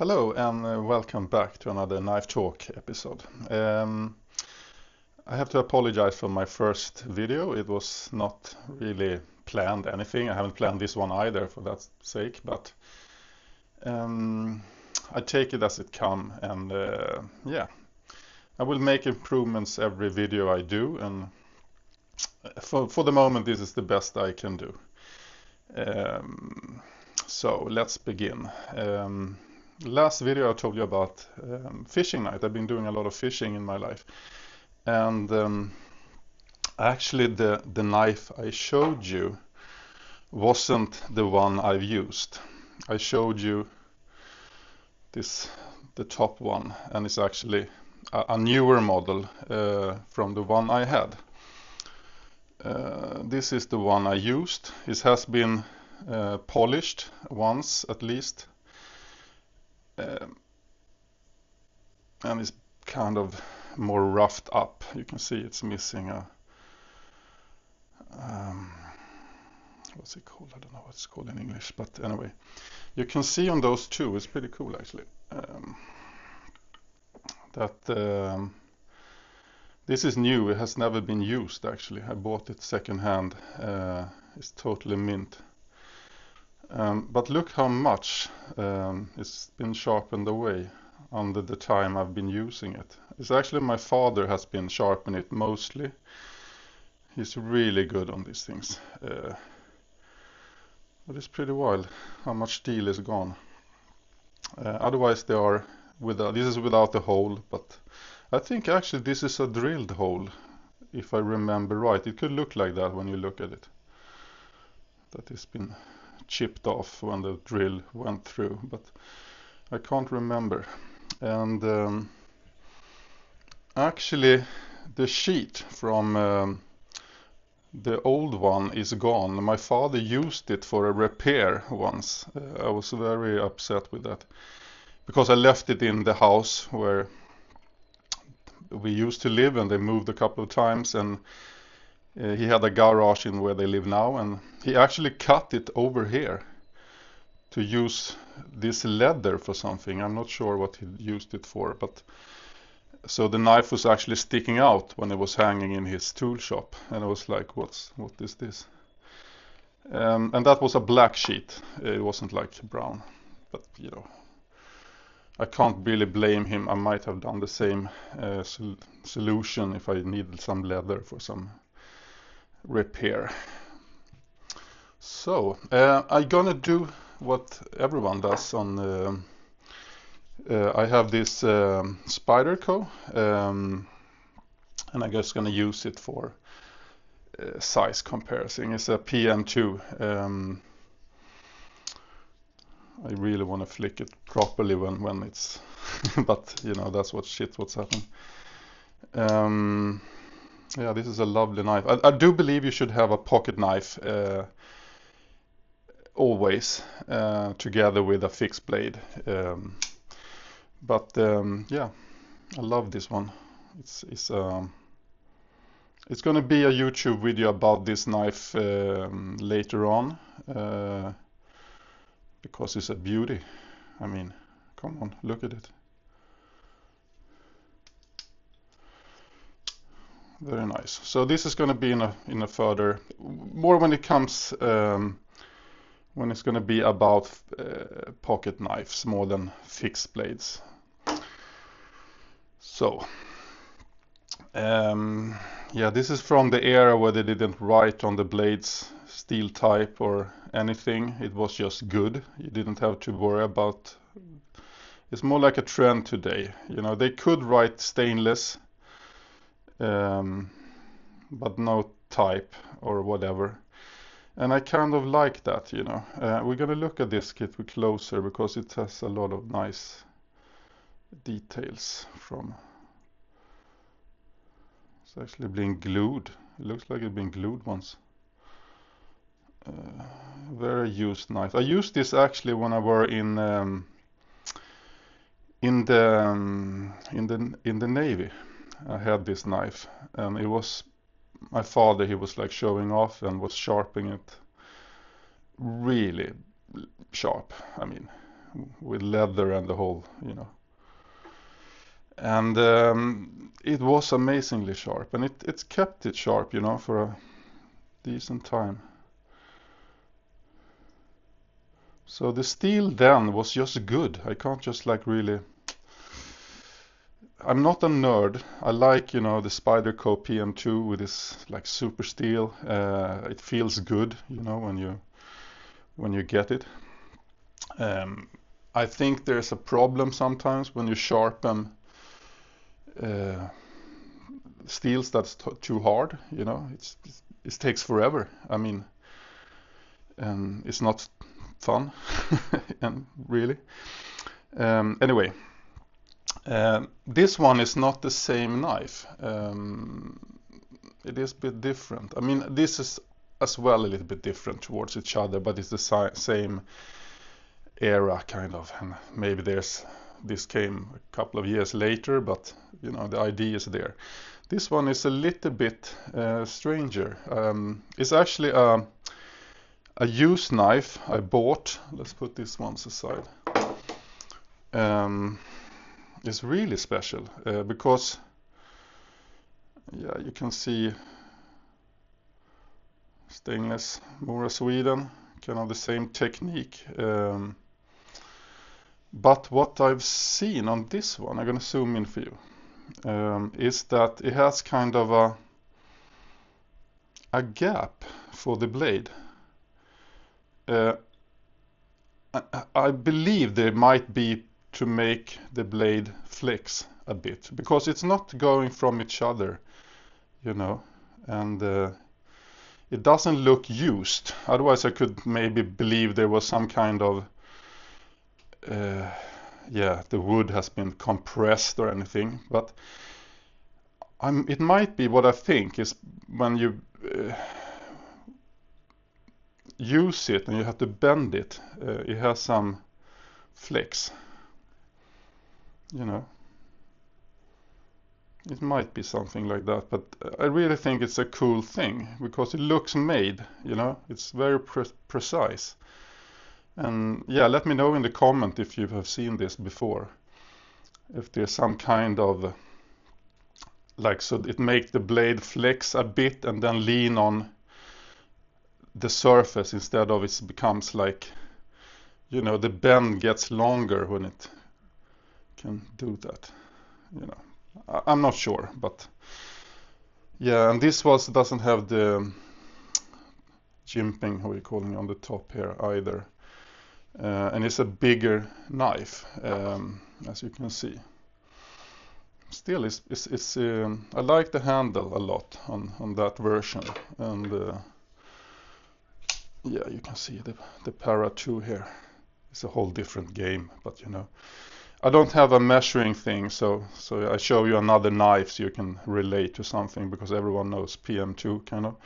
Hello and welcome back to another Knife Talk episode. I have to apologize for my first video. It was not really planned anything. I haven't planned this one either for that sake, but I take it as it come and yeah, I will make improvements every video I do, and for the moment this is the best I can do. So let's begin. Last video I told you about fishing night. I've been doing a lot of fishing in my life, and actually the knife I showed you wasn't the one I've used. I showed you the top one, and it's actually a newer model from the one I had. This is the one I used. It has been polished once at least. And it's kind of more roughed up. You can see it's missing a what's it called? I don't know what it's called in English, but anyway, you can see on those two, it's pretty cool actually, that this is new. It has never been used actually. I bought it second hand. It's totally mint. But look how much it's been sharpened away under the time I've been using it. It's actually my father has been sharpening it mostly. He's really good on these things. But it's pretty wild how much steel is gone. Otherwise they are without, this is without the hole, but I think actually this is a drilled hole, if I remember right. It could look like that when you look at it, that it's been chipped off when the drill went through, but I can't remember. And actually the sheet from the old one is gone. My father used it for a repair once. I was very upset with that because I left it in the house where we used to live, and they moved a couple of times, and he had a garage in where they live now, and he actually cut it over here to use this leather for something. I'm not sure what he used it for, but so the knife was actually sticking out when it was hanging in his tool shop, and I was like, what is this? And that was a black sheet. It wasn't like brown, but you know, I can't really blame him. I might have done the same solution if I needed some leather for some repair. So I'm gonna do what everyone does on I have this Spyderco, and I'm just gonna use it for size comparison. It's a PM2. I really want to flick it properly when it's but you know, that's what's happened. Yeah, this is a lovely knife. I do believe you should have a pocket knife always together with a fixed blade. Yeah, I love this one. It's going to be a YouTube video about this knife later on because it's a beauty. I mean, come on, look at it. Very nice. So this is going to be in a further more when it comes when it's going to be about pocket knives more than fixed blades. So yeah, this is from the era where they didn't write on the blades steel type or anything. It was just good. You didn't have to worry about. It's more like a trend today. You know, they could write stainless, but no type or whatever. And I kind of like that, you know. We're gonna look at this kit closer because it has a lot of nice details from. It's actually been glued. It looks like it's been glued once. Very used knife. I used this actually when I were in the Navy. I had this knife, and it was my father. He was like showing off and was sharpening it really sharp. I mean, with leather and the whole, you know. And it was amazingly sharp, and it kept it sharp, you know, for a decent time. So the steel then was just good. I can't just like really. I'm not a nerd. I like, you know, the Spyderco PM2 with this like super steel. It feels good, you know, when you get it. I think there's a problem sometimes when you sharpen steels that's too hard, you know. It takes forever. I mean, and it's not fun, and really. Anyway, this one is not the same knife. It is a bit different. I mean, this is as well a little bit different towards each other, but it's the same era kind of. And maybe this came a couple of years later, but you know, the idea is there. This one is a little bit stranger. It's actually a used knife I bought. Let's put these ones aside. It's really special because, yeah, you can see stainless, Mora, Sweden, kind of the same technique. But what I've seen on this one, I'm gonna zoom in for you, is that it has kind of a gap for the blade. I believe there might be to make the blade flex a bit, because it's not going from each other, you know, and it doesn't look used. Otherwise I could maybe believe there was some kind of yeah, the wood has been compressed or anything, but it might be what I think is when you use it and you have to bend it, it has some flex, you know. It might be something like that, but I really think it's a cool thing because it looks made, you know. It's very precise. And yeah, let me know in the comment if you have seen this before. If there's some kind of like, so it makes the blade flex a bit and then lean on the surface instead of it becomes like, you know, the bend gets longer when it can do that, you know. I'm not sure, but yeah, and this doesn't have the jimping, how are you calling it, on the top here either. And it's a bigger knife, as you can see. Still, I like the handle a lot on that version, and yeah, you can see the Para 2 here. It's a whole different game, but you know, I don't have a measuring thing, so I show you another knife so you can relate to something, because everyone knows PM2 kind of.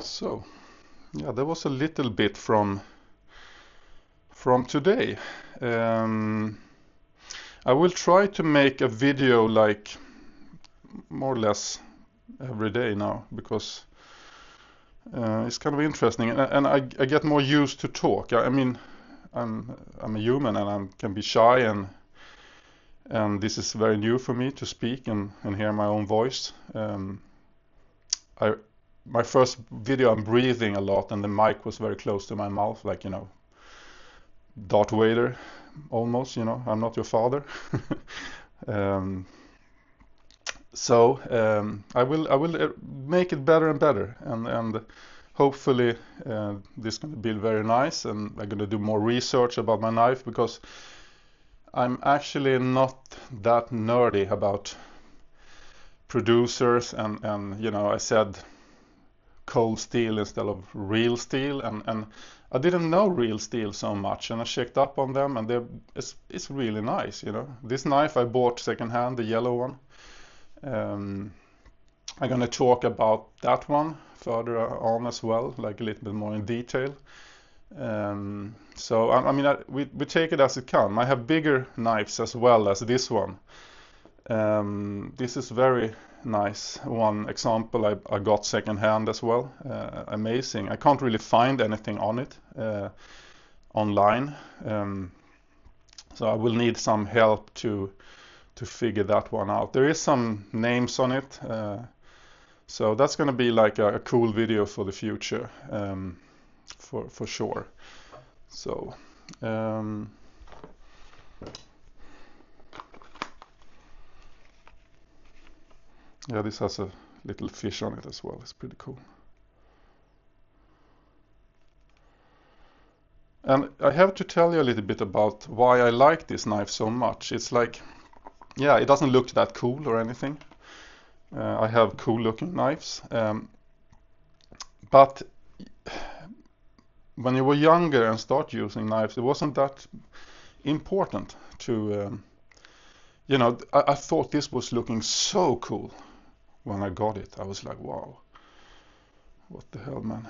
So yeah, there was a little bit from today. I will try to make a video like more or less every day now, because it's kind of interesting, and I get more used to talk. I mean, I'm a human and I can be shy, and this is very new for me to speak and hear my own voice. My first video, I'm breathing a lot, and the mic was very close to my mouth, like, you know, Darth Vader, almost, you know, I'm not your father. So I will make it better and better, and hopefully this is going to be very nice, and I'm going to do more research about my knife, because I'm actually not that nerdy about producers, and you know, I said cold steel instead of real steel, and I didn't know real steel so much, and I checked up on them, and it's really nice, you know. This knife I bought secondhand, the yellow one. I'm gonna talk about that one further on as well, like a little bit more in detail. So I mean, we take it as it comes. I have bigger knives as well as this one, This is very nice. One example I got secondhand as well. Amazing. I can't really find anything on it online, so I will need some help to figure that one out. There is some names on it, so that's going to be like a cool video for the future, for sure. So. Yeah, this has a little fish on it as well. It's pretty cool. And I have to tell you a little bit about why I like this knife so much. It's like, yeah, it doesn't look that cool or anything. I have cool looking knives. But when you were younger and start using knives, it wasn't that important to, you know, I thought this was looking so cool when I got it. I was like, wow, what the hell, man.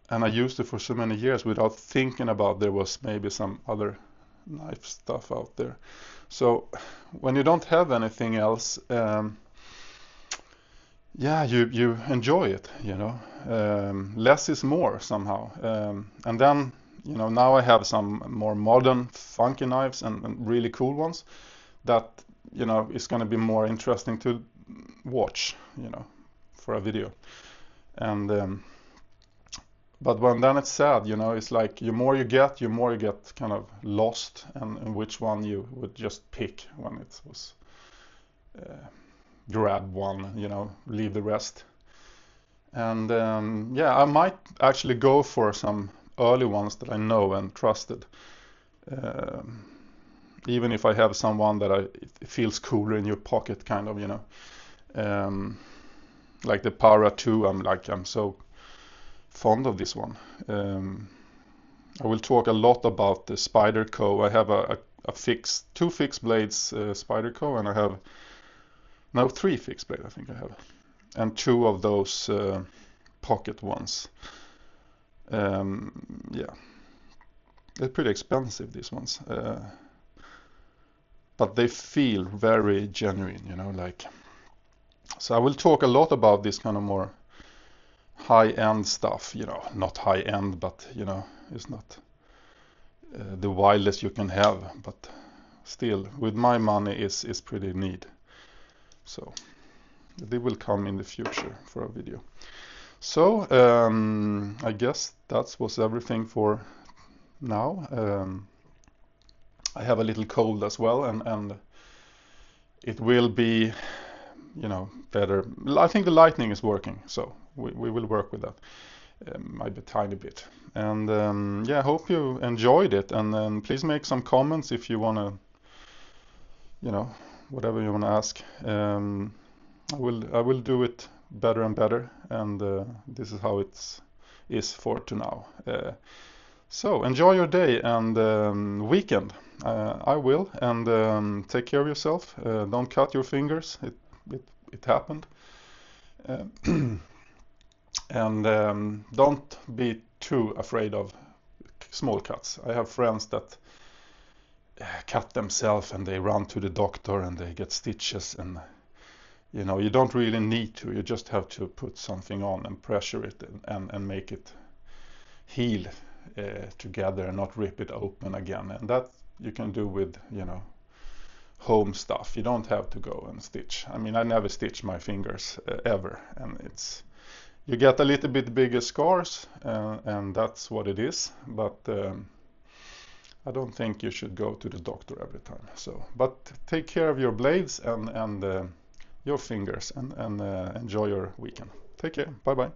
And I used it for so many years without thinking about there was maybe some other knife stuff out there. So when you don't have anything else, yeah, you enjoy it, you know. Less is more somehow. And then, you know, now I have some more modern funky knives and really cool ones that, you know, is going to be more interesting to watch, you know, for a video. And but when then it's sad, you know, it's like the more you get kind of lost, and which one you would just pick when it was grab one, you know, leave the rest. And yeah, I might actually go for some early ones that I know and trusted, even if I have someone that it feels cooler in your pocket, kind of, you know, like the Para 2. I'm so fond of this one. I will talk a lot about the Spyderco. I have two fixed blades Spyderco, and I have no 3 fixed blades, I think I have, and 2 of those pocket ones. Yeah, they're pretty expensive, these ones, but they feel very genuine, you know, like. So I will talk a lot about this kind of more high-end stuff, you know, not high-end, but, you know, it's not the wildest you can have, but still, with my money, is pretty neat. So they will come in the future for a video. So I guess that was everything for now. I have a little cold as well, and it will be, you know, better. I think the lighting is working, so we will work with that, maybe a tiny bit. And yeah, I hope you enjoyed it, and then please make some comments if you want to, you know, whatever you want to ask. I will do it better and better, and this is how it is for now. So enjoy your day and weekend. I will, and take care of yourself. Don't cut your fingers. It happened. And don't be too afraid of small cuts. I have friends that cut themselves and they run to the doctor and they get stitches, and you know, you don't really need to. You just have to put something on and pressure it and make it heal together and not rip it open again. And that you can do with, you know, home stuff. You don't have to go and stitch. I mean, I never stitch my fingers ever, and you get a little bit bigger scars, and that's what it is. But I don't think you should go to the doctor every time. So, but take care of your blades and your fingers, and enjoy your weekend. Take care. Bye bye.